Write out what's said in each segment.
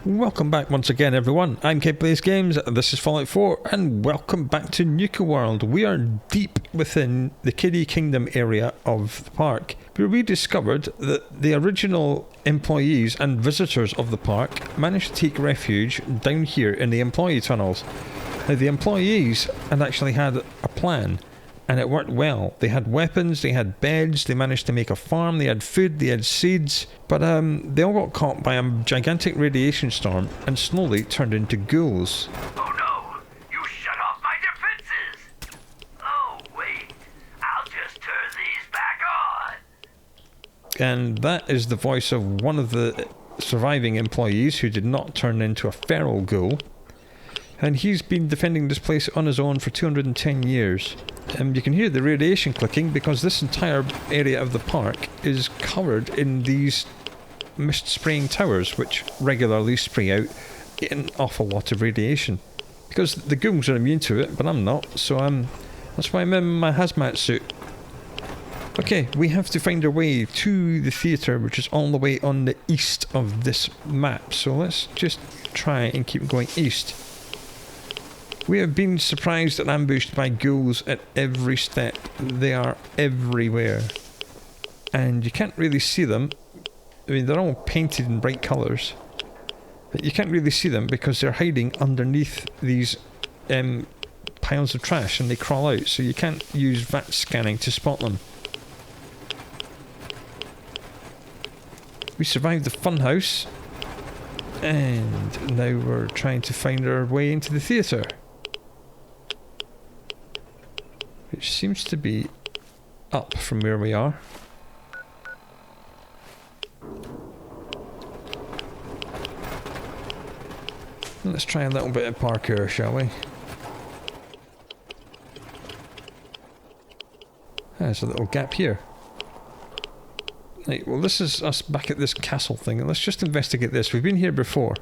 Welcome back once again, everyone. I'm Kid Plays Games, this is Fallout 4, and welcome back to Nuka World. We are deep within the Kiddie Kingdom area of the park, where we discovered that the original employees and visitors of the park managed to take refuge down here in the employee tunnels. Now, the employees had actually had a plan, and it worked well. They had weapons, they had beds, they managed to make a farm, they had food, they had seeds, but they all got caught by a gigantic radiation storm and slowly turned into ghouls. Oh no! You shut off my defenses! Oh wait, I'll just turn these back on! And that is the voice of one of the surviving employees who did not turn into a feral ghoul. And he's been defending this place on his own for 210 years. You can hear the radiation clicking because this entire area of the park is covered in these mist spraying towers, which regularly spray out an awful lot of radiation. Because the ghouls are immune to it, but I'm not, so that's why I'm in my hazmat suit. Okay, we have to find our way to the theatre, which is all the way on the east of this map, so let's just try and keep going east. We have been surprised and ambushed by ghouls at every step. They are everywhere. And you can't really see them. I mean, they're all painted in bright colours. But you can't really see them because they're hiding underneath these piles of trash and they crawl out. So you can't use VAT scanning to spot them. We survived the funhouse. And now we're trying to find our way into the theatre. Which seems to be up from where we are. Let's try a little bit of parkour, shall we? There's a little gap here. Right, well, this is us back at this castle thing, and let's just investigate this. We've been here before.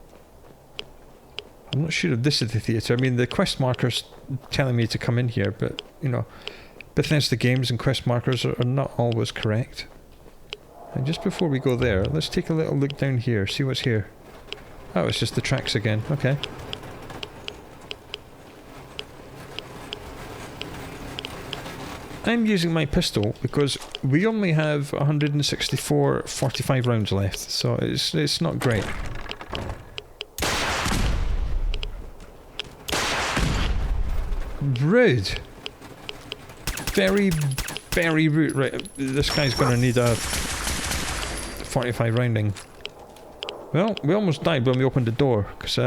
I'm not sure if this is the theatre. I mean, the quest marker's telling me to come in here, but, you know, Bethesda games and quest markers are not always correct. And just before we go there, let's take a little look down here, see what's here. Oh, it's just the tracks again. Okay. I'm using my pistol because we only have 164 45 rounds left, so it's not great. Rude. Very, very rude. Right, this guy's gonna need a 45 rounding. Well, we almost died when we opened the door, because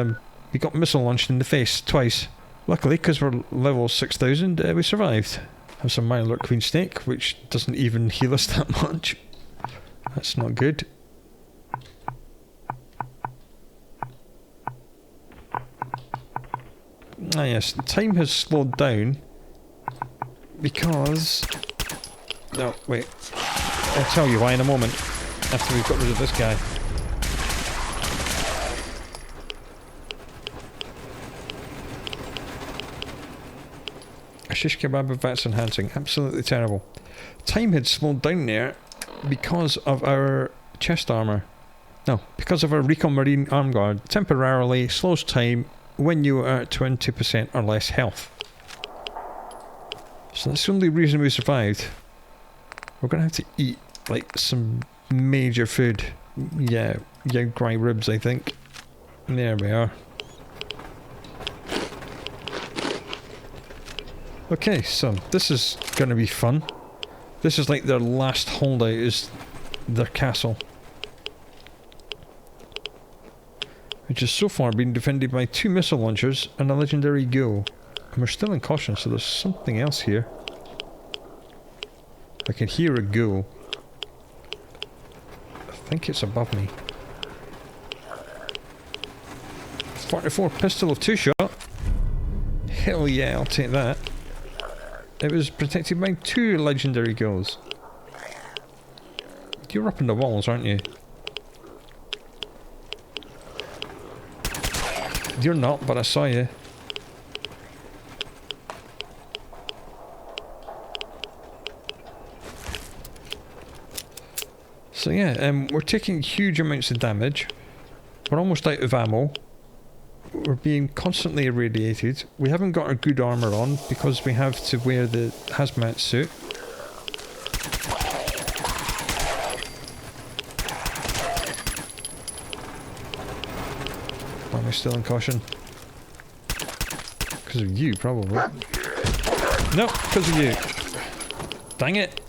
we got missile launched in the face twice. Luckily, because we're level 6000, we survived. Have some Mirelurk Queen Steak, which doesn't even heal us that much. That's not good. Ah yes, time has slowed down because... No, wait. I'll tell you why in a moment, after we've got rid of this guy. A shish kebab of VATS enhancing, absolutely terrible. Time had slowed down there because of our chest armour. No, because of our Recon Marine Arm Guard. Temporarily slows time when you are at 20% or less health. So that's the only reason we survived. We're going to have to eat, like, some major food. Yeah, dry ribs, I think. There we are. Okay, so this is going to be fun. This is like their last holdout, is their castle. Which has so far been defended by 2 missile launchers and a legendary ghoul. And we're still in caution, so there's something else here. I can hear a ghoul. I think it's above me. 44 pistol of 2-shot. Hell yeah, I'll take that. It was protected by 2 legendary ghouls. You're up in the walls, aren't you? You're not, but I saw you. So yeah, we're taking huge amounts of damage. We're almost out of ammo. We're being constantly irradiated. We haven't got our good armour on because we have to wear the hazmat suit. Why am I still in caution? Because of you, probably. No, because of you. Dang it.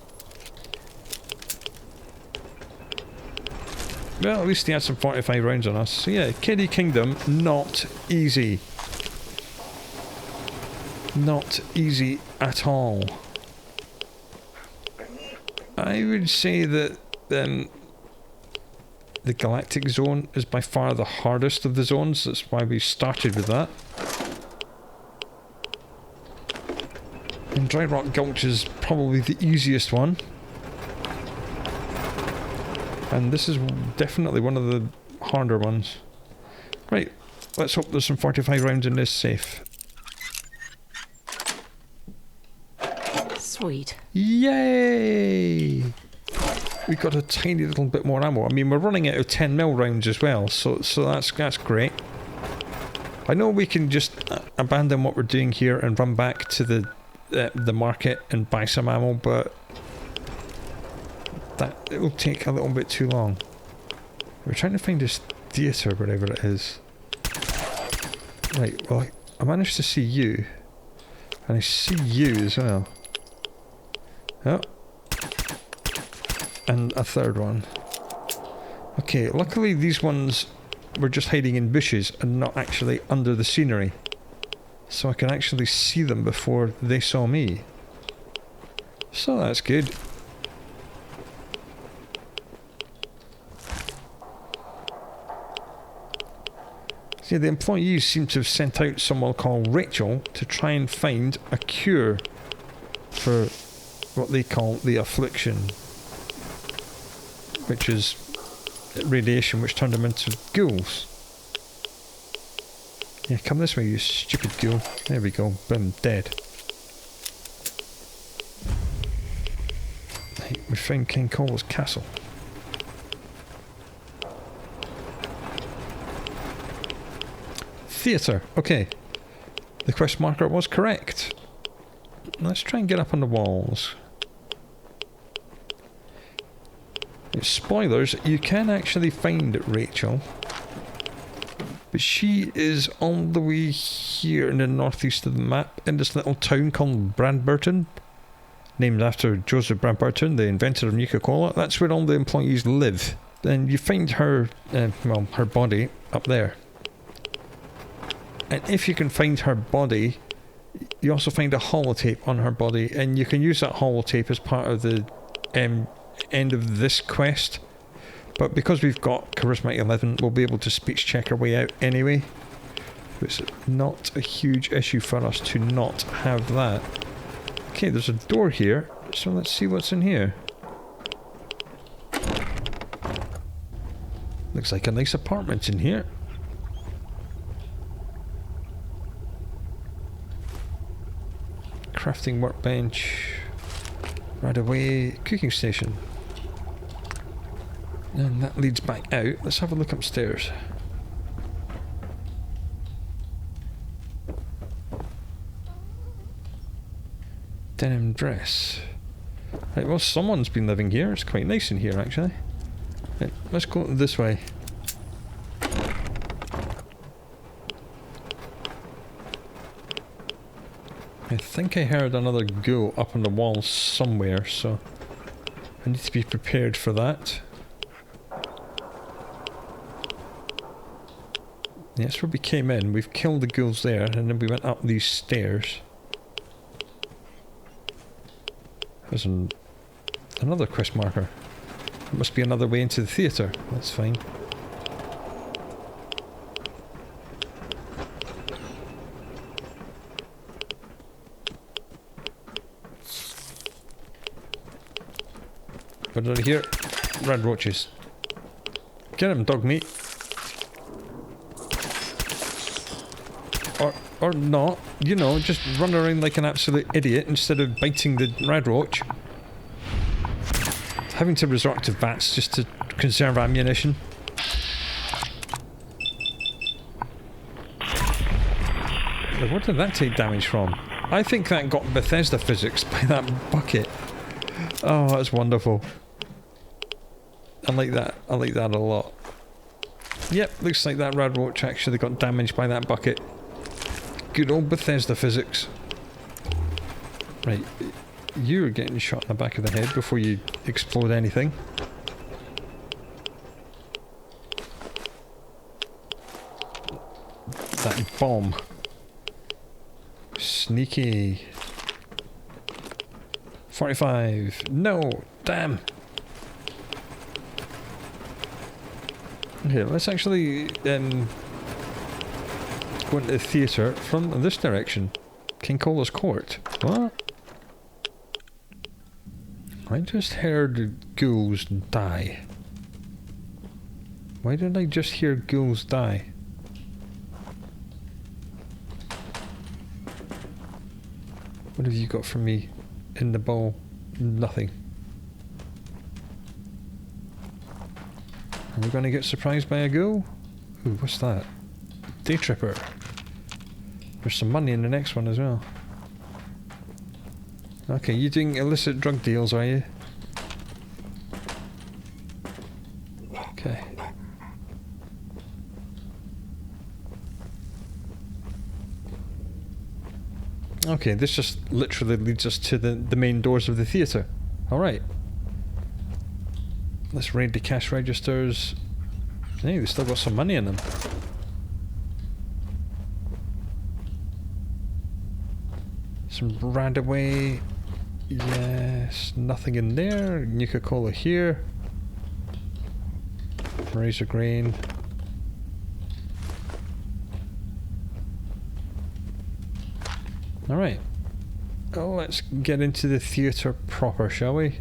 Well, at least he had some 45 rounds on us. So yeah, Kiddie Kingdom, not easy. Not easy at all. I would say that the Galactic Zone is by far the hardest of the zones. That's why we started with that. And Dry Rock Gulch is probably the easiest one. And this is definitely one of the harder ones. Right, let's hope there's some 45 rounds in this safe. Sweet. Yay! We got a tiny little bit more ammo. I mean, we're running out of 10mm rounds as well, so that's great. I know we can just abandon what we're doing here and run back to the market and buy some ammo, but it will take a little bit too long. We're trying to find this theatre, wherever it is. Right, well, I managed to see you. And I see you as well. Oh. And a third one. Okay, luckily these ones were just hiding in bushes and not actually under the scenery. So I can actually see them before they saw me. So that's good. See, the employees seem to have sent out someone called Rachel to try and find a cure for what they call the affliction, which is radiation which turned them into ghouls. Yeah, come this way, you stupid ghoul. There we go, boom, dead. Right, we found King Cole's castle. Theatre, okay. The quest marker was correct. Let's try and get up on the walls. Spoilers, you can actually find Rachel. But she is all the way here in the northeast of the map, in this little town called Bradburton. Named after Joseph Bradburton, the inventor of Nuka-Cola. That's where all the employees live. And you find her, well, her body up there. And if you can find her body, you also find a holotape on her body, and you can use that holotape as part of the end of this quest. But because we've got Charisma 11, we'll be able to speech check our way out anyway. It's not a huge issue for us to not have that. Okay, there's a door here, so let's see what's in here. Looks like a nice apartment in here. Crafting workbench, right away, cooking station. And that leads back out. Let's have a look upstairs. Denim dress. Right, well, someone's been living here. It's quite nice in here, actually. Right, let's go this way. I think I heard another ghoul up on the wall somewhere, so I need to be prepared for that. Yes, where we came in. We've killed the ghouls there, and then we went up these stairs. There's another quest marker. It must be another way into the theatre. That's fine. What did I hear? Red roaches. Get him, dog meat. Or not, you know, just run around like an absolute idiot instead of biting the red roach. Having to resort to bats just to conserve ammunition. What did that take damage from? I think that got Bethesda physics by that bucket. Oh, that's wonderful. I like that. I like that a lot. Yep, looks like that red roach actually got damaged by that bucket. Good old Bethesda physics. Right, you're getting shot in the back of the head before you explode anything. That bomb. Sneaky. 45. No, damn. Here, let's actually go into the theatre from this direction. King Cola's Court. What? I just heard ghouls die. Why did I just hear ghouls die? What have you got for me in the bowl? Nothing. Are we going to get surprised by a ghoul? Ooh, what's that? Day Tripper. There's some money in the next one as well. Okay, you doing illicit drug deals, are you? Okay. Okay, this just literally leads us to the main doors of the theatre. Alright. Let's raid the cash registers. Hey, they've still got some money in them. Some brand away. Yes, nothing in there. Nuka Cola here. Razor grain. Alright. Oh, let's get into the theatre proper, shall we?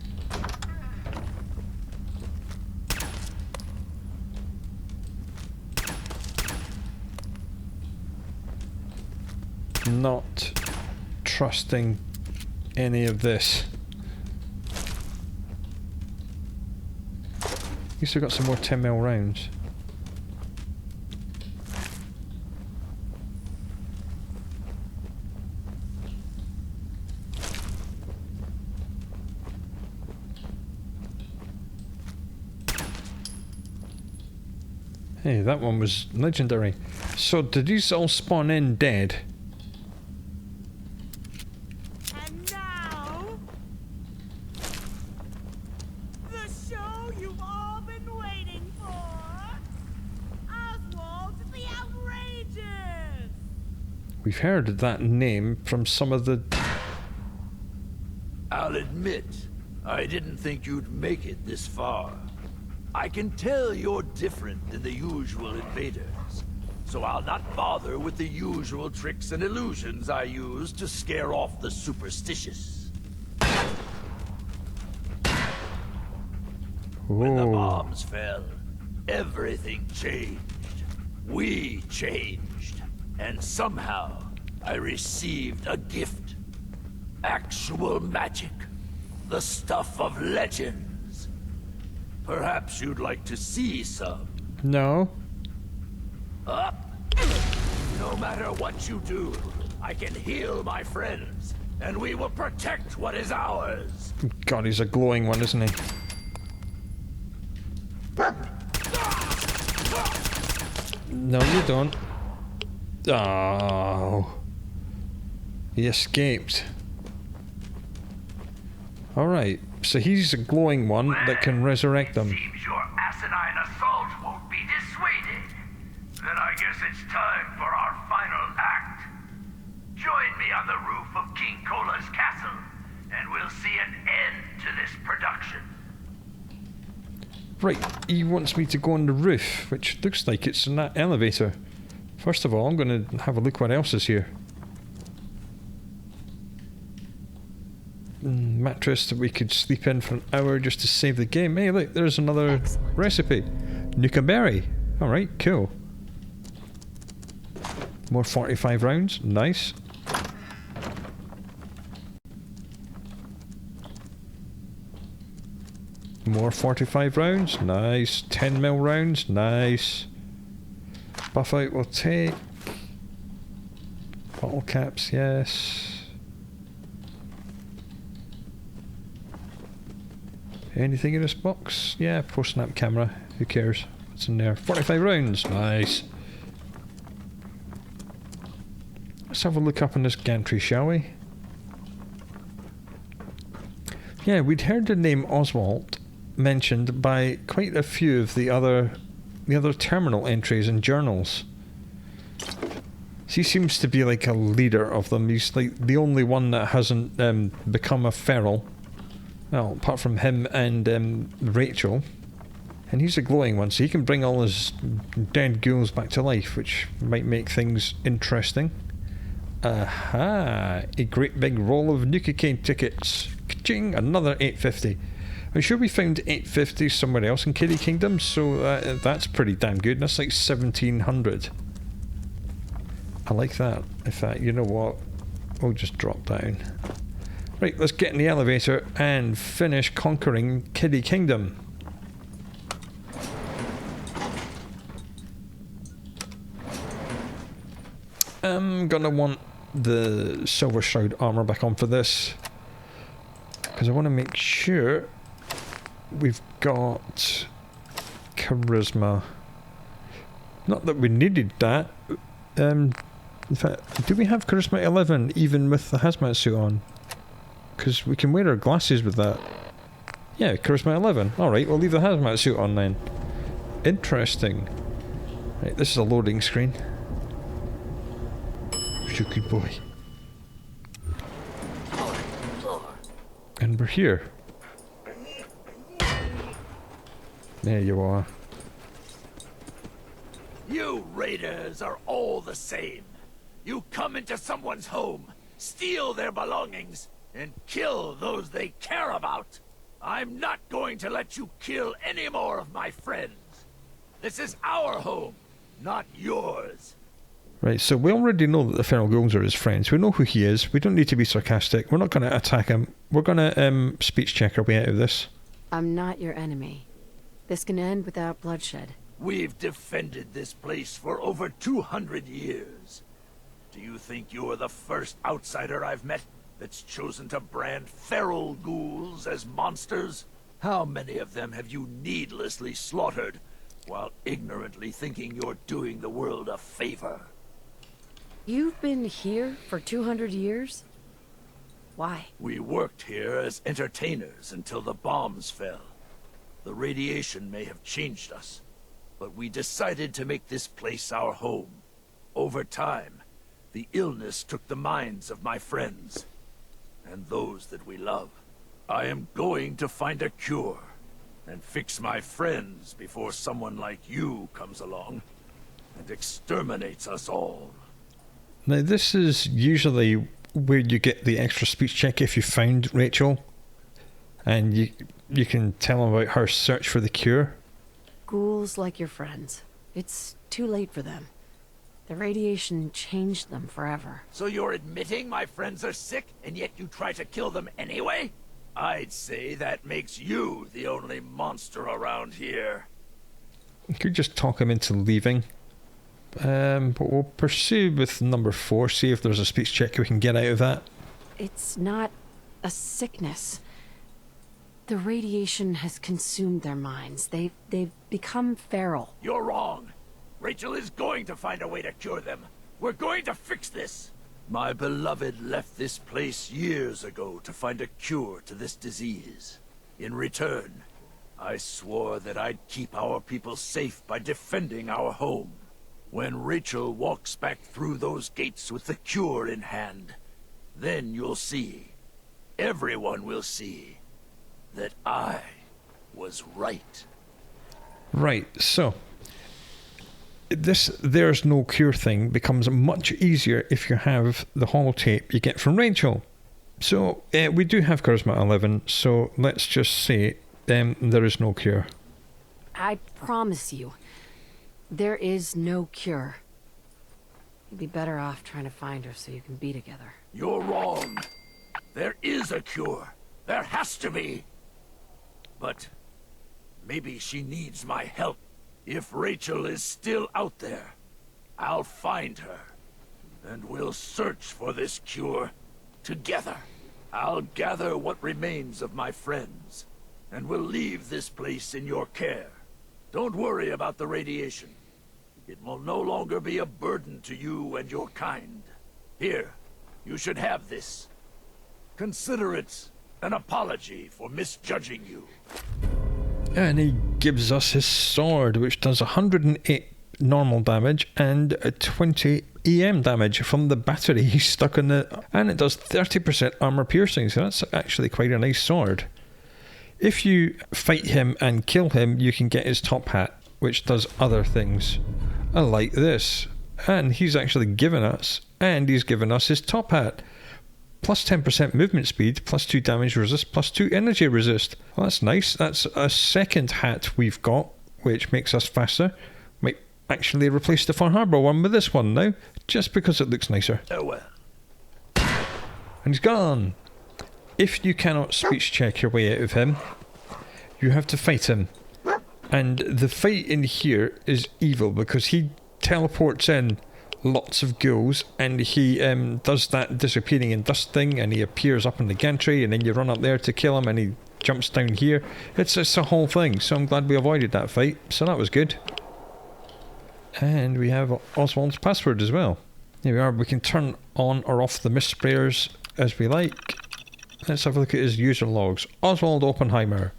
Not trusting any of this. At least we've got some more 10mm rounds. Hey, that one was legendary. So, did these all spawn in dead? And now, the show you've all been waiting for. Oswald the Outrageous. We've heard that name from some of the... I'll admit, I didn't think you'd make it this far. I can tell you're different than the usual invaders, so I'll not bother with the usual tricks and illusions I use to scare off the superstitious. When the bombs fell, everything changed. We changed. And somehow, I received a gift. Actual magic. The stuff of legends. Perhaps you'd like to see some. No. Up. No matter what you do, I can heal my friends, and we will protect what is ours. God, he's a glowing one, isn't he? No, you don't. Oh. He escaped. Alright, so he's a glowing one that can resurrect them. Seems your asinine assault won't be dissuaded. Then I guess it's time for our final act. Join me on the roof of King Cola's castle, and we'll see an end to this production. Right, he wants me to go on the roof, which looks like it's in that elevator. First of all, I'm going to have a look what else is here. Mattress that we could sleep in for an hour just to save the game. Hey, look, there's another recipe. Nuka berry. Alright, cool. More 45 rounds. Nice. More 45 rounds. Nice. 10mm rounds. Nice. Buff out will take. Bottle caps, yes. Anything in this box? Yeah, post-snap camera. Who cares? What's in there? 45 rounds. Nice. Let's have a look up on this gantry, shall we? Yeah, we'd heard the name Oswald mentioned by quite a few of the other terminal entries and journals. He seems to be like a leader of them. He's like the only one that hasn't become a feral. Well, apart from him and Rachel. And he's a glowing one, so he can bring all his dead ghouls back to life, which might make things interesting. Aha! A great big roll of Nuka tickets. Ka-ching! Another 850. I'm sure we found 850 somewhere else in Kiddie Kingdom, so that's pretty damn good. That's like 1700. I like that. In fact, you know what? We'll just drop down. Right, let's get in the elevator and finish conquering Kiddie Kingdom. I'm gonna want the Silver Shroud armor back on for this, because I want to make sure we've got charisma. Not that we needed that. In fact, do we have charisma 11 even with the hazmat suit on? Because we can wear our glasses with that. Yeah, charisma 11. Alright, we'll leave the hazmat suit on then. Interesting. Right, this is a loading screen. You're a good boy. And we're here. There you are. You raiders are all the same. You come into someone's home, steal their belongings, and kill those they care about. I'm not going to let you kill any more of my friends. This is our home, not yours. Right, so we already know that the feral ghouls are his friends. We know who he is. We don't need to be sarcastic. We're not going to attack him. We're going to speech check our way out of this. I'm not your enemy. This can end without bloodshed. We've defended this place for over 200 years. Do you think you're the first outsider I've met that's chosen to brand feral ghouls as monsters? How many of them have you needlessly slaughtered while ignorantly thinking you're doing the world a favor? You've been here for 200 years? Why? We worked here as entertainers until the bombs fell. The radiation may have changed us, but we decided to make this place our home. Over time, the illness took the minds of my friends, and those that we love. I am going to find a cure, and fix my friends before someone like you comes along, and exterminates us all. Now this is usually where you get the extra speech check if you found Rachel, and you can tell them about her search for the cure. Ghouls like your friends. It's too late for them. The radiation changed them forever. So you're admitting my friends are sick, and yet you try to kill them anyway? I'd say that makes you the only monster around here. You could just talk him into leaving. But we'll pursue with number 4, see if there's a speech check we can get out of that. It's not a sickness. The radiation has consumed their minds. They've become feral. You're wrong. Rachel is going to find a way to cure them. We're going to fix this. My beloved left this place years ago to find a cure to this disease. In return, I swore that I'd keep our people safe by defending our home. When Rachel walks back through those gates with the cure in hand, then you'll see, everyone will see, that I was right. Right, so this "there's no cure" thing becomes much easier if you have the holotape you get from Rachel. So we do have charisma 11, so let's just say there is no cure. I promise you, there is no cure. You'd be better off trying to find her so you can be together. You're wrong. There is a cure. There has to be. But maybe she needs my help. If Rachel is still out there, I'll find her. and we'll search for this cure together. I'll gather what remains of my friends, and we'll leave this place in your care. Don't worry about the radiation. It will no longer be a burden to you and your kind. Here, you should have this. Consider it an apology for misjudging you. And he gives us his sword, which does 108 normal damage and 20 EM damage from the battery he's stuck in the... And it does 30% armor piercing, so that's actually quite a nice sword. If you fight him and kill him, you can get his top hat, which does other things. I like this. And he's actually given us, and he's given us his top hat. Plus 10% movement speed, plus 2 damage resist, plus 2 energy resist. Well, that's nice. That's a second hat we've got, which makes us faster. Might actually replace the Far Harbour one with this one now, just because it looks nicer. Oh well. And he's gone. If you cannot speech check your way out of him, you have to fight him. And the fight in here is evil because he teleports in lots of ghouls and he does that disappearing in dust thing, and he appears up in the gantry, and then you run up there to kill him and he jumps down here. It's a whole thing, so I'm glad we avoided that fight, so that was good. And we have Oswald's password as well. Here we are. We can turn on or off the mist sprayers as we like. Let's have a look at his user logs. Oswald Oppenheimer.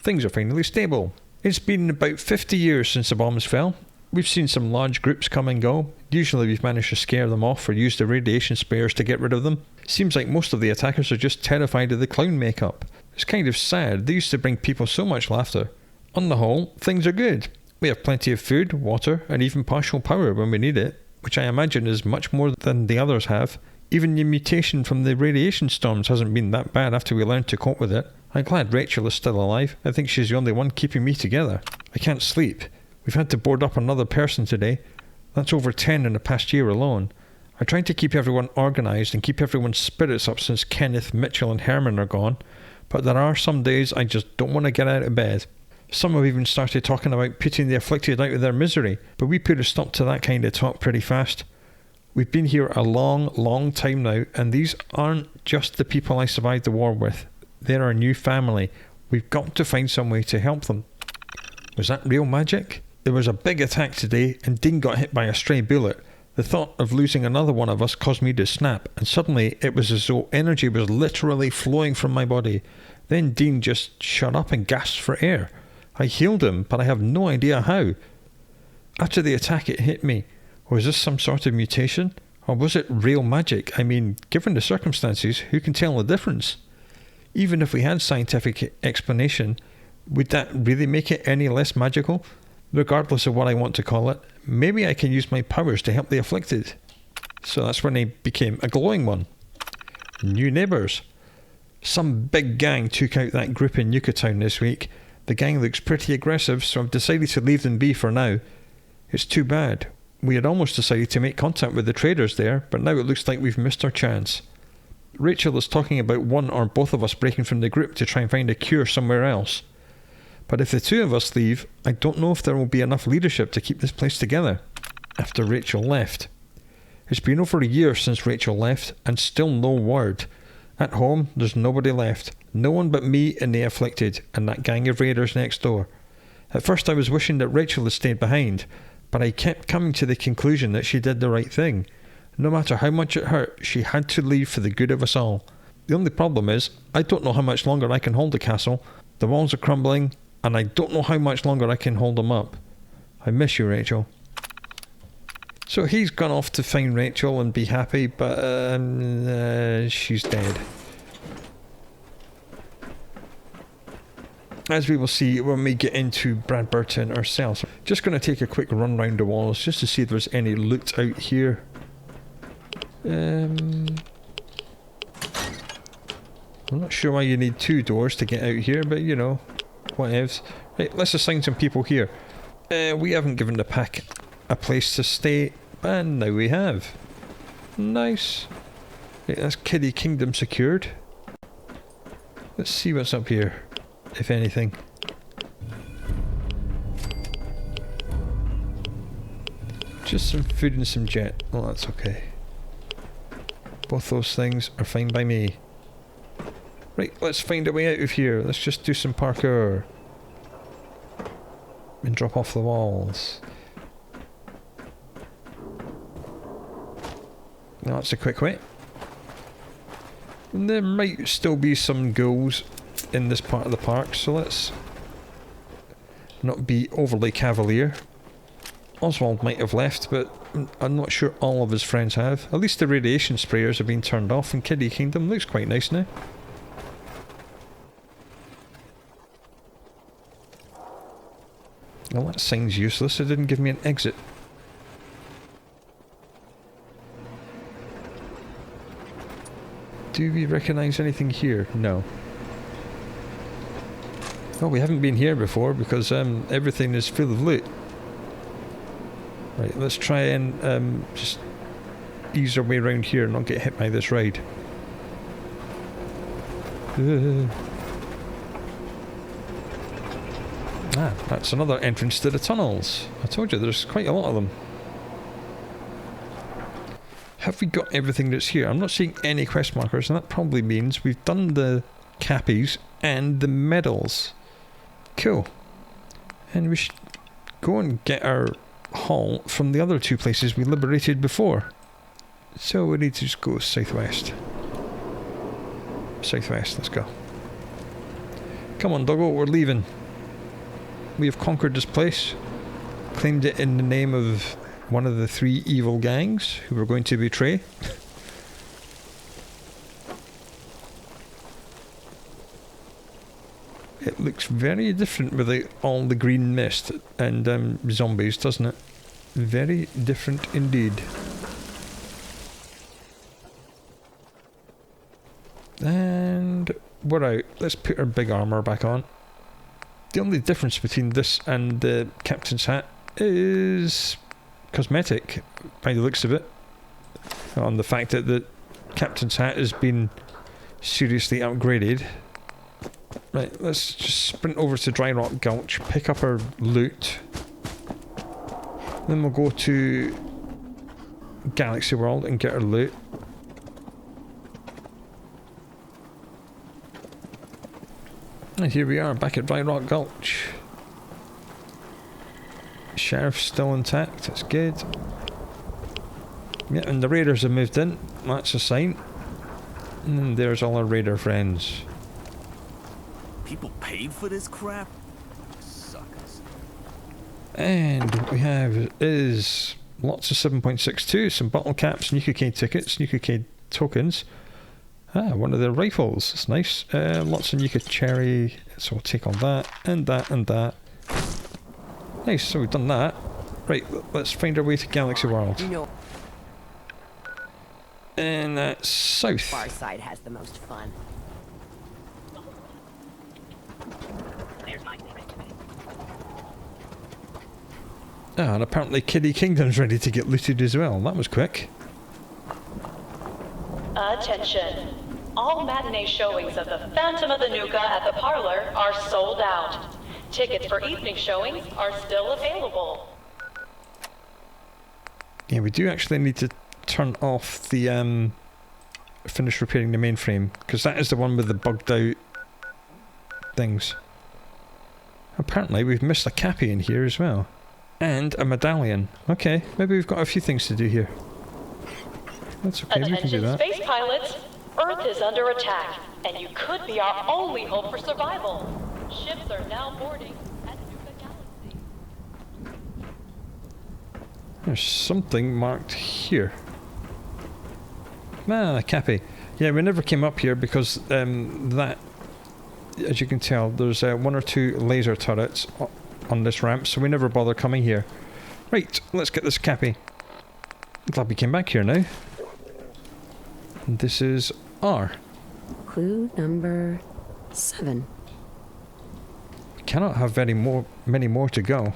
Things are finally stable. It's been about 50 years since the bombs fell. We've seen some large groups come and go. Usually we've managed to scare them off or use the radiation sprayers to get rid of them. Seems like most of the attackers are just terrified of the clown makeup. It's kind of sad. They used to bring people so much laughter. On the whole, things are good. We have plenty of food, water, and even partial power when we need it, which I imagine is much more than the others have. Even the mutation from the radiation storms hasn't been that bad after we learned to cope with it. I'm glad Rachel is still alive. I think she's the only one keeping me together. I can't sleep. We've had to board up another person today. That's over 10 in the past year alone. I tried to keep everyone organised and keep everyone's spirits up since Kenneth, Mitchell and Herman are gone, but there are some days I just don't want to get out of bed. Some have even started talking about putting the afflicted out of their misery, but we put a stop to that kind of talk pretty fast. We've been here a long time now, and these aren't just the people I survived the war with. They're our new family. We've got to find some way to help them. Was that real magic? There was a big attack today, and Dean got hit by a stray bullet. The thought of losing another one of us caused me to snap, and suddenly it was as though energy was literally flowing from my body. Then Dean just shut up and gasped for air. I healed him, but I have no idea how. After the attack it hit me. Was this some sort of mutation? Or was it real magic? I mean, given the circumstances, who can tell the difference? Even if we had scientific explanation, would that really make it any less magical? Regardless of what I want to call it, maybe I can use my powers to help the afflicted. So that's when I became a glowing one. New neighbours. Some big gang took out that group in Nuka Town this week. The gang looks pretty aggressive, so I've decided to leave them be for now. It's too bad. We had almost decided to make contact with the traders there, but now it looks like we've missed our chance. Rachel is talking about one or both of us breaking from the group to try and find a cure somewhere else. But if the two of us leave, I don't know if there will be enough leadership to keep this place together. After Rachel left. It's been over a year since Rachel left, and still no word. At home, there's nobody left. No one but me and the afflicted, and that gang of raiders next door. At first I was wishing that Rachel had stayed behind, but I kept coming to the conclusion that she did the right thing. No matter how much it hurt, she had to leave for the good of us all. The only problem is, I don't know how much longer I can hold the castle. The walls are crumbling, and I don't know how much longer I can hold them up. I miss you, Rachel. So he's gone off to find Rachel and be happy, but she's dead. As we will see when we get into Bradburton ourselves. Just going to take a quick run round the walls just to see if there's any loot out here. I'm not sure why you need two doors to get out here, but you know, whatevs. Right, let's assign some people here. We haven't given the pack a place to stay, and now we have. Nice. Right, that's Kiddie Kingdom secured. Let's see what's up here, if anything. Just some food and some jet. Well, that's okay. Both those things are fine by me. Right, let's find a way out of here. Let's just do some parkour. And drop off the walls. Now that's a quick way. And there might still be some ghouls in this part of the park, so let's not be overly cavalier. Oswald might have left, but I'm not sure all of his friends have. At least the radiation sprayers have been turned off, and Kiddie Kingdom looks quite nice now. Well, that sign's useless. It didn't give me an exit. Do we recognise anything here? No. Oh, we haven't been here before because everything is full of loot. Right, let's try and just ease our way around here and not get hit by this ride. Ah, that's another entrance to the tunnels. I told you, there's quite a lot of them. Have we got everything that's here? I'm not seeing any quest markers, and that probably means we've done the cappies and the medals. Cool. And we should go and get our haul from the other two places we liberated before. So we need to just go southwest. Southwest, let's go. Come on, doggo, we're leaving. We have conquered this place. Claimed it in the name of one of the 3 evil gangs who we're going to betray. It looks very different with all the green mist and zombies, doesn't it? Very different indeed. And we're out. Let's put our big armour back on. The only difference between this and the captain's hat is cosmetic, by the looks of it. On the fact that the captain's hat has been seriously upgraded. Right, let's just sprint over to Dry Rock Gulch, pick up our loot. Then we'll go to Galaxy World and get our loot. And here we are, back at Dry Rock Gulch. Sheriff's still intact, that's good. Yeah, and the raiders have moved in, that's a sign. And there's all our raider friends. People paid for this crap? Suckers. And what we have is lots of 7.62, some bottle caps, Nuka tickets, Nuka tokens. Ah, one of the rifles, it's nice. Lots of Nuka cherry, so we'll take all that, and that, and that. Nice, so we've done that. Right, let's find our way to Galaxy World. You know, And that's south. Far side has the most fun. Ah, and apparently Kiddie Kingdom's ready to get looted as well. That was quick. Attention. All matinee showings of The Phantom of the Nuka at the Parlor are sold out. Tickets for evening showings are still available. Yeah, we do actually need to turn off the finish repairing the mainframe, because that is the one with the bugged out things. Apparently we've missed a cappy in here as well. And a medallion. Okay, maybe we've got a few things to do here. That's okay, we can do Attention that. space pilots, Earth is under attack, and you could be our only hope for survival. Ships are now boarding at Nuka Galaxy. There's something marked here. Ah, cappy. Yeah, we never came up here because that, as you can tell, there's 1 or 2 laser turrets on this ramp, so we never bother coming here. Right, let's get this cappy. I'm glad we came back here now. And this is R. Clue number 7. We cannot have many more to go.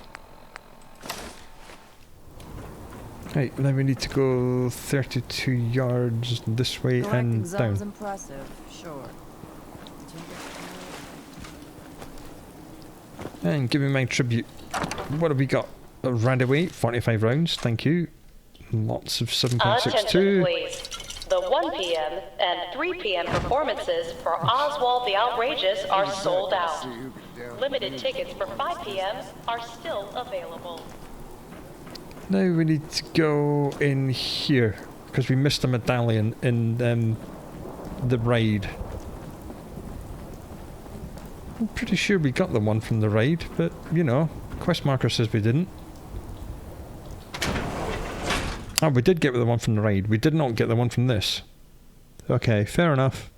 Right, now we need to go 32 yards this way and down. Impressive, sure. And give me my tribute. What have we got? A round away, 45 rounds, thank you. Lots of Attention, 7.62. please. The 1 p.m. and 3 p.m. performances for Oswald the Outrageous are sold out. Limited tickets for 5 p.m. are still available. Now we need to go in here, because we missed a medallion in the raid. I'm pretty sure we got the one from the raid, but, you know, quest marker says we didn't. Oh, we did get the one from the raid. We did not get the one from this. Okay, fair enough.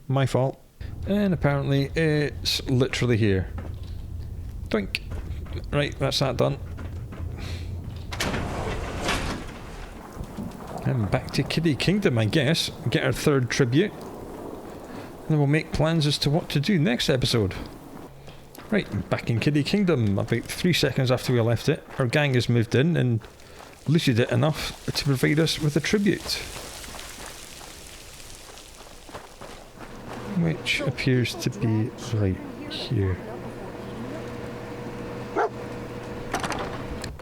My fault. And apparently it's literally here. Twink. Right, that's that done. And back to Kiddie Kingdom, I guess. Get our 3rd tribute. And then we'll make plans as to what to do next episode. Right, back in Kiddie Kingdom. About 3 seconds after we left it, our gang has moved in and looted it enough to provide us with a tribute. Which appears to be right here.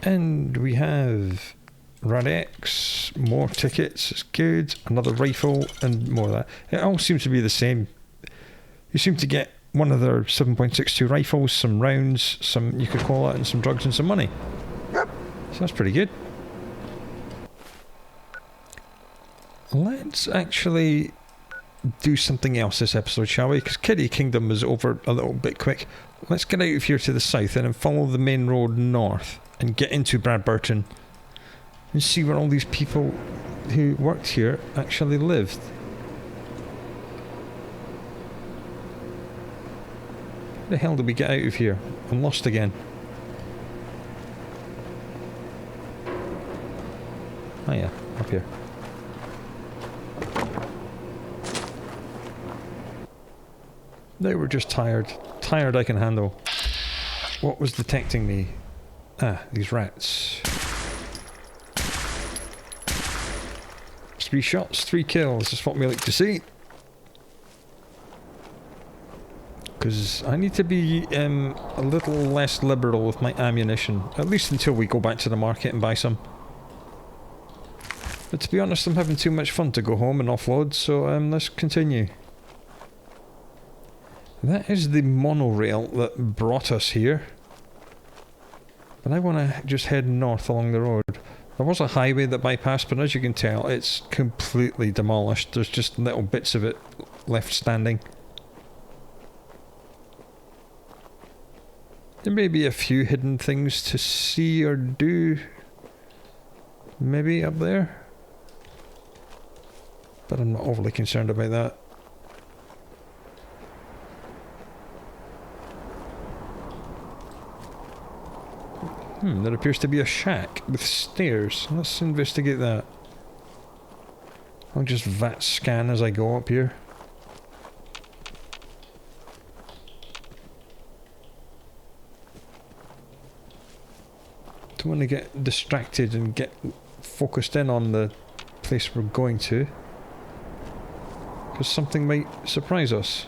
And we have Radex, more tickets, it's good, another rifle, and more of that. It all seems to be the same. You seem to get one of their 7.62 rifles, some rounds, some, you could call it, and some drugs and some money. So that's pretty good. Let's actually do something else this episode, shall we? Because Kiddie Kingdom is over a little bit quick. Let's get out of here to the south and then follow the main road north and get into Bradburton and see where all these people who worked here actually lived. How the hell did we get out of here? I'm lost again. Oh yeah, up here. They were just tired. Tired I can handle. What was detecting me? Ah, these rats. 3 shots, 3 kills. That's what we like to see. Because I need to be a little less liberal with my ammunition. At least until we go back to the market and buy some. But to be honest, I'm having too much fun to go home and offload, so let's continue. That is the monorail that brought us here. But I want to just head north along the road. There was a highway that bypassed, but as you can tell, it's completely demolished. There's just little bits of it left standing. There may be a few hidden things to see or do. Maybe up there. But I'm not overly concerned about that. There appears to be a shack with stairs. Let's investigate that. I'll just VAT scan as I go up here. Don't want to get distracted and get focused in on the place we're going to, because something might surprise us.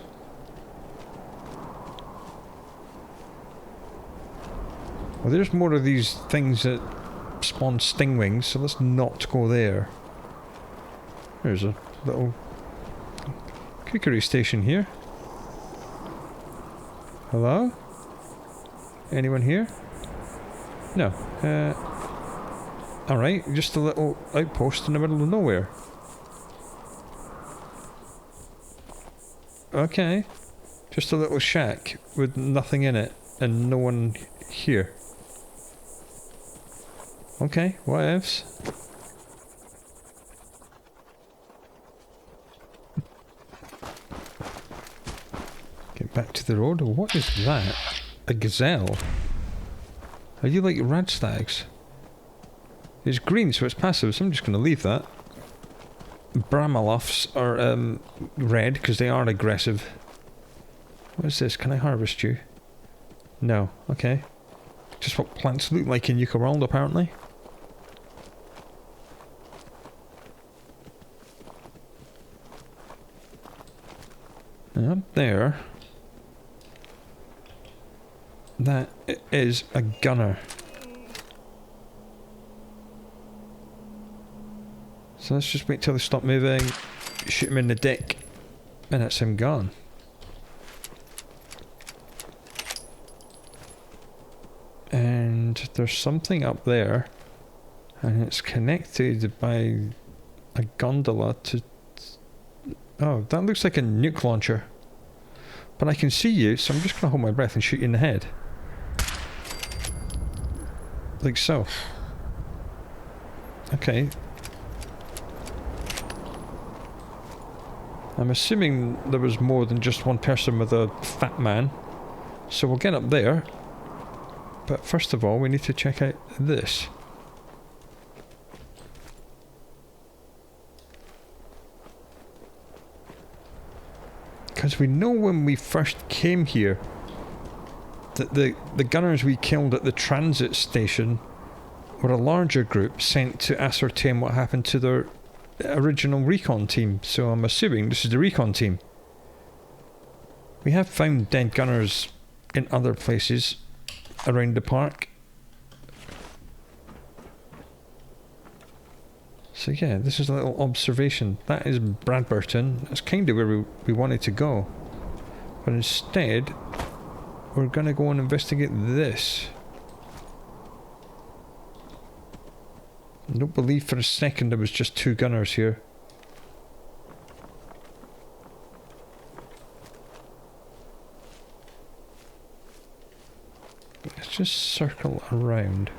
Well, there's more of these things that spawn stingwings, so let's not go there. There's a little cookery station here. Hello? Anyone here? No. Alright, just a little outpost in the middle of nowhere. Okay. Just a little shack with nothing in it and no one here. Okay, whatevs. Get back to the road. What is that? A gazelle? Are you like radstags? It's green, so it's passive, so I'm just going to leave that. Bramaloffs are red, because they are aggressive. What is this? Can I harvest you? No. Okay. Just what plants look like in Nuka World, apparently. And up there, that is a gunner. So let's just wait till they stop moving, shoot him in the dick, and that's him gone. And there's something up there, and it's connected by a gondola to... Oh, that looks like a nuke launcher. But I can see you, so I'm just going to hold my breath and shoot you in the head. Like so. Okay. I'm assuming there was more than just one person with a fat man. So we'll get up there. But first of all, we need to check out this. Because we know when we first came here that the gunners we killed at the transit station were a larger group sent to ascertain what happened to their original recon team. So I'm assuming this is the recon team. We have found dead gunners in other places around the park. So yeah, this is a little observation. That is Bradburton. That's kind of where we wanted to go. But instead, we're going to go and investigate this. I don't believe for a second there was just 2 gunners here. Let's just circle around.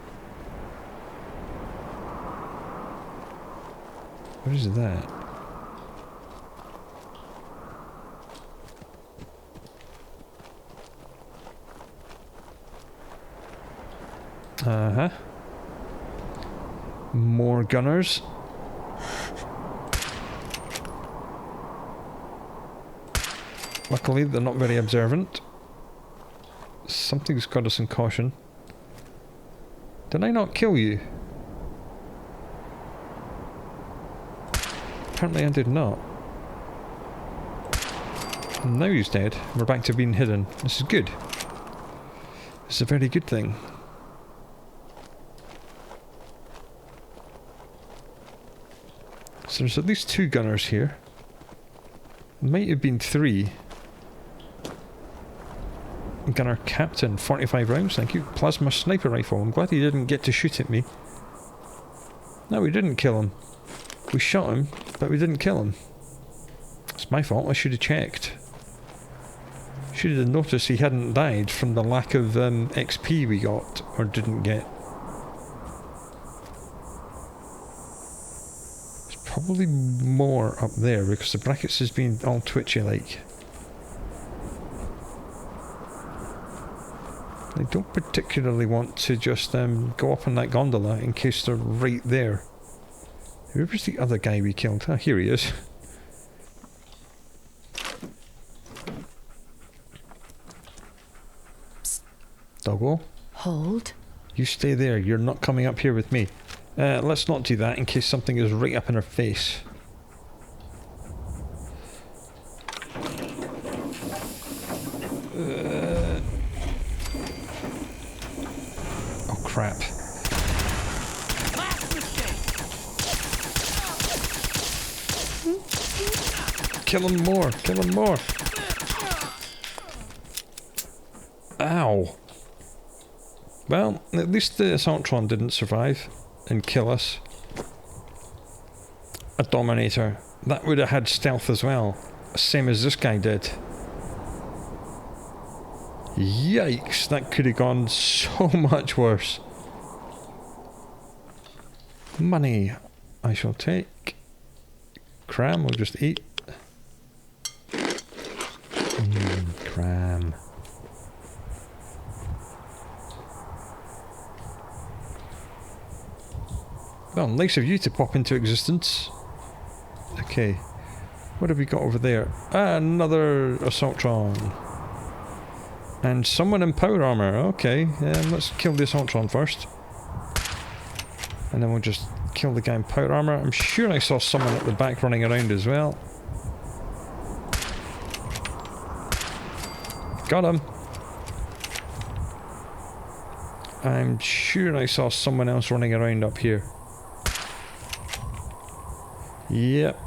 What is that? Uh-huh. More gunners. Luckily, they're not very observant. Something's got us in caution. Did I not kill you? Apparently I did not. And now he's dead. We're back to being hidden. This is good. This is a very good thing. So there's at least 2 gunners here. Might have been 3. Gunner Captain, 45 rounds, thank you. Plasma sniper rifle. I'm glad he didn't get to shoot at me. No, we didn't kill him. We shot him, but we didn't kill him. It's my fault, I should have checked. Should have noticed he hadn't died from the lack of XP we got, or didn't get. There's probably more up there, because the brackets has been all twitchy like. I don't particularly want to just go up on that gondola in case they're right there. Where was the other guy we killed? Ah, here he is. Psst. Doggo? Hold. You stay there. You're not coming up here with me. Let's not do that in case something is right up in our face. Oh crap. Kill him more! Kill him more! Ow! Well, at least the Assaultron didn't survive and kill us. A Dominator. That would have had stealth as well. Same as this guy did. Yikes! That could have gone so much worse. Money I shall take. Cram we'll just eat. Cram. Well, nice of you to pop into existence. Okay. What have we got over there? Another Assaultron. And someone in power armor. Okay, let's kill the Assaultron first. And then we'll just kill the guy in power armor. I'm sure I saw someone at the back running around as well. Got him. I'm sure I saw someone else running around up here. Yep.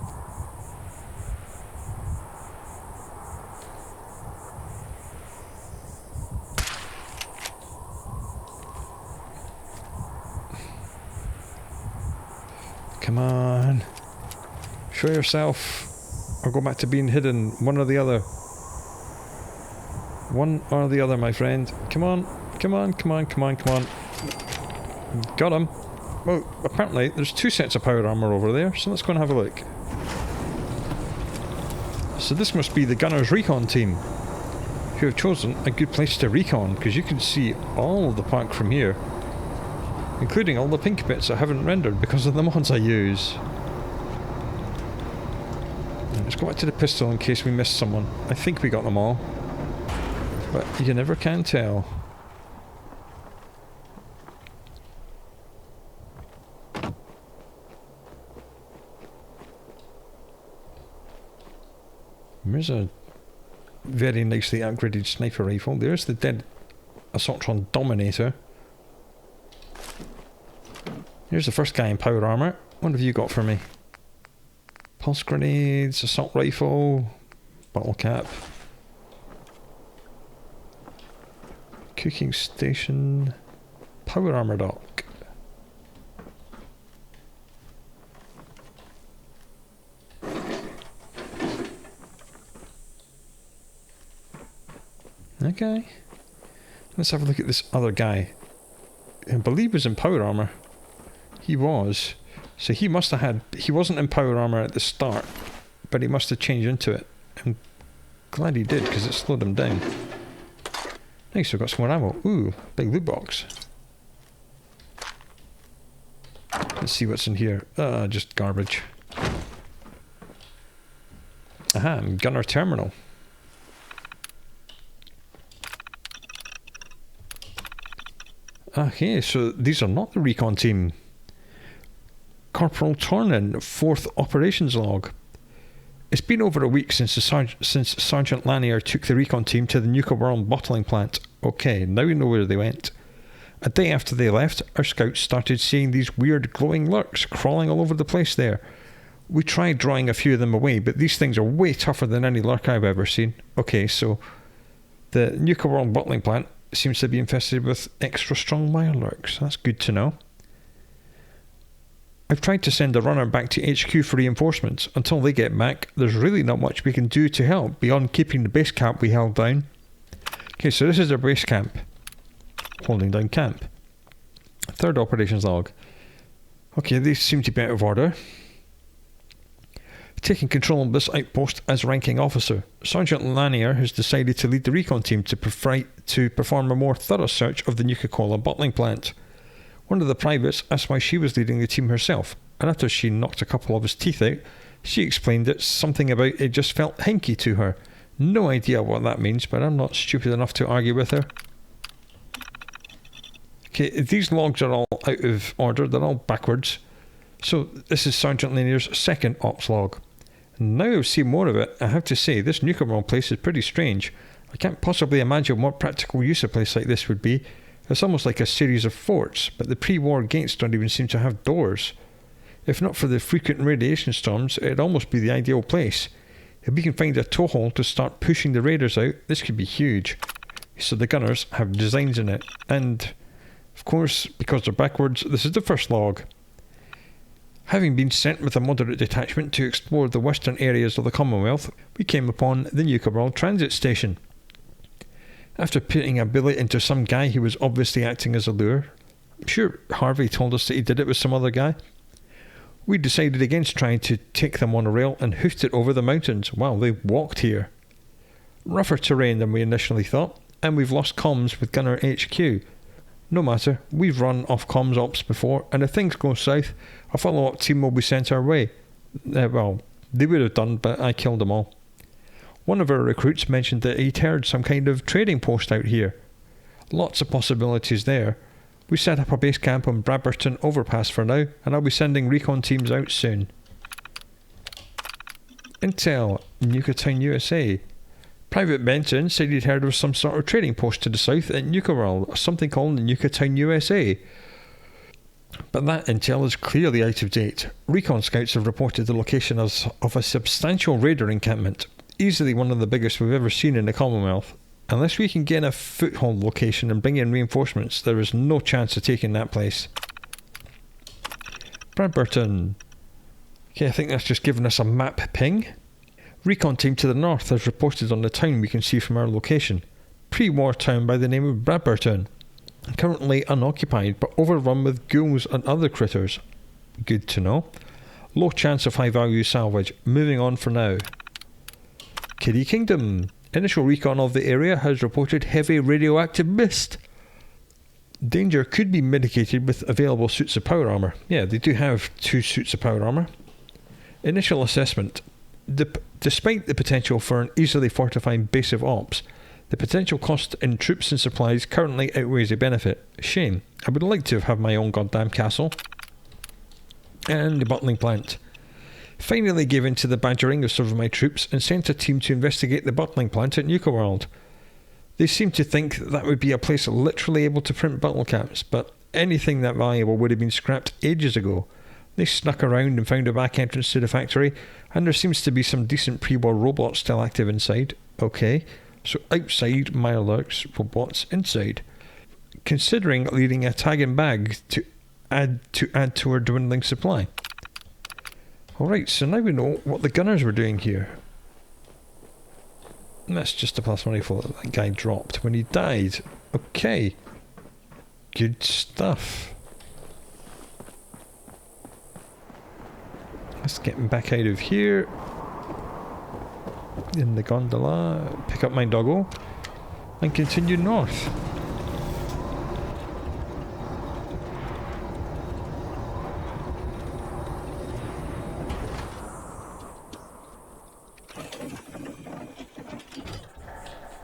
Come on. Show yourself. Or go back to being hidden. One or the other. One or the other, my friend. Come on. Come on, come on, come on, come on. Got him. Well, apparently there's 2 sets of power armor over there, so let's go and have a look. So this must be the Gunners Recon team, who have chosen a good place to recon, because you can see all of the park from here, including all the pink bits I haven't rendered because of the mods I use. Let's go back to the pistol in case we missed someone. I think we got them all, but you never can tell. There's a very nicely upgraded sniper rifle. There's the dead Assaultron Dominator. Here's the first guy in power armor. What have you got for me? Pulse grenades, assault rifle, bottle cap, cooking station, power armor dock. Okay, let's have a look at this other guy. I believe was in power armor. He was. So he must have had... He wasn't in power armor at the start, but he must have changed into it. I'm glad he did, because it slowed him down. Nice, we've got some more ammo. Ooh, big loot box. Let's see what's in here. Just garbage. Aha, gunner terminal. Okay, so these are not the recon team. Corporal Tornin, 4th operations log. It's been over a week since Sergeant Lanier took the recon team to the Nuka World bottling plant. Okay, now we know where they went. A day after they left, our scouts started seeing these weird glowing lurks crawling all over the place there. We tried drawing a few of them away, but these things are way tougher than any lurk I've ever seen. Okay, so the Nuka World bottling plant seems to be infested with extra strong wire lurks. That's good to know. I've tried to send a runner back to HQ for reinforcements. Until they get back, there's really not much we can do to help beyond keeping the base camp we held down. Okay, so this is our base camp. Holding down camp. 3rd operations log. Okay, these seem to be out of order. Taking control of this outpost as ranking officer, Sergeant Lanier has decided to lead the recon team to perform a more thorough search of the Nuka-Cola bottling plant. One of the privates asked why she was leading the team herself, and after she knocked a couple of his teeth out, she explained that something about it just felt hinky to her. No idea what that means, but I'm not stupid enough to argue with her. Okay, these logs are all out of order, they're all backwards. So this is Sergeant Lanier's 2nd ops log. Now I've seen more of it, I have to say this Nuka World place is pretty strange. I can't possibly imagine what practical use a place like this would be. It's almost like a series of forts, but the pre-war gates don't even seem to have doors. If not for the frequent radiation storms, it'd almost be the ideal place. If we can find a toehold to start pushing the raiders out, this could be huge. So the gunners have designs in it, and of course, because they're backwards, this is the first log. Having been sent with a moderate detachment to explore the western areas of the Commonwealth, we came upon the Nuka World transit station. After putting a billet into some guy who was obviously acting as a lure, I'm sure Harvey told us that he did it with some other guy, we decided against trying to take them on a rail and hoofed it over the mountains while they walked here. Rougher terrain than we initially thought, and we've lost comms with Gunner HQ. No matter, we've run off comms ops before, and if things go south, a follow-up team will be sent our way. Well, they would have done, but I killed them all. One of our recruits mentioned that he'd heard some kind of trading post out here. Lots of possibilities there. We set up a base camp on Bradburton Overpass for now, and I'll be sending recon teams out soon. Intel, Nuka Town, USA. Private Benton said he'd heard of some sort of trading post to the south at Nuka World, something called Nuka Town, USA. But that intel is clearly out of date. Recon scouts have reported the location of a substantial raider encampment, easily one of the biggest we've ever seen in the Commonwealth. Unless we can gain a foothold location and bring in reinforcements, there is no chance of taking that place. Bradburton. Okay, I think that's just given us a map ping. Recon team to the north has reported on the town we can see from our location. Pre-war town by the name of Bradburton. Currently unoccupied, but overrun with ghouls and other critters. Good to know. Low chance of high value salvage. Moving on for now. Kiddie Kingdom. Initial recon of the area has reported heavy radioactive mist. Danger could be mitigated with available suits of power armour. Yeah, they do have 2 suits of power armour. Initial assessment. Despite the potential for an easily fortified base of ops, the potential cost in troops and supplies currently outweighs the benefit. Shame. I would like to have my own goddamn castle. And the bottling plant. Finally gave in to the badgering of some of my troops and sent a team to investigate the bottling plant at Nuka World. They seemed to think that would be a place literally able to print bottle caps, but anything that valuable would have been scrapped ages ago. They snuck around and found a back entrance to the factory, and there seems to be some decent pre-war robots still active inside. Okay, so outside Mirelurks, robots inside. Considering leading a tag and bag to add to our dwindling supply. Alright, so now we know what the gunners were doing here. That's just a +1 rifle that guy dropped when he died. Okay. Good stuff. Let's get him back out of here. In the gondola. Pick up my doggo. And continue north.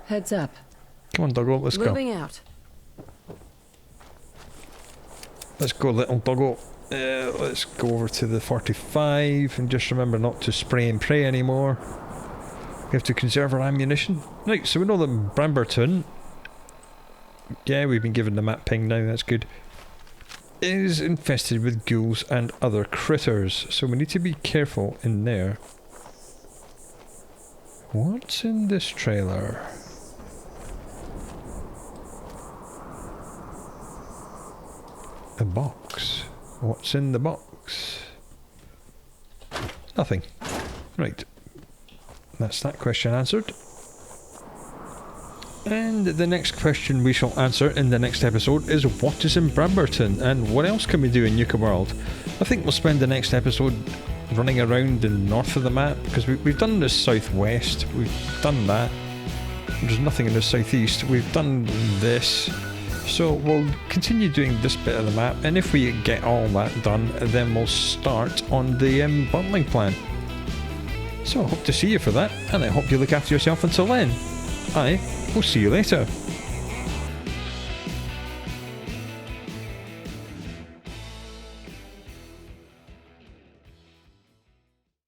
Heads up. Come on, doggo, let's go. Moving out. Let's go, little doggo. Let's go over to the 45 and just remember not to spray and pray anymore. We have to conserve our ammunition. Right, so we know that Bradburton, yeah, we've been given the map ping now, that's good, is infested with ghouls and other critters, so we need to be careful in there. What's in this trailer? A box. What's in the box? Nothing. Right. That's that question answered. And the next question we shall answer in the next episode is what is in Bradburton and what else can we do in Nuka World? I think we'll spend the next episode running around the north of the map because we've done the southwest, we've done that. There's nothing in the southeast. We've done this. So we'll continue doing this bit of the map, and if we get all that done, then we'll start on the bottling plant. So I hope to see you for that, and I hope you look after yourself until then. I will see you later.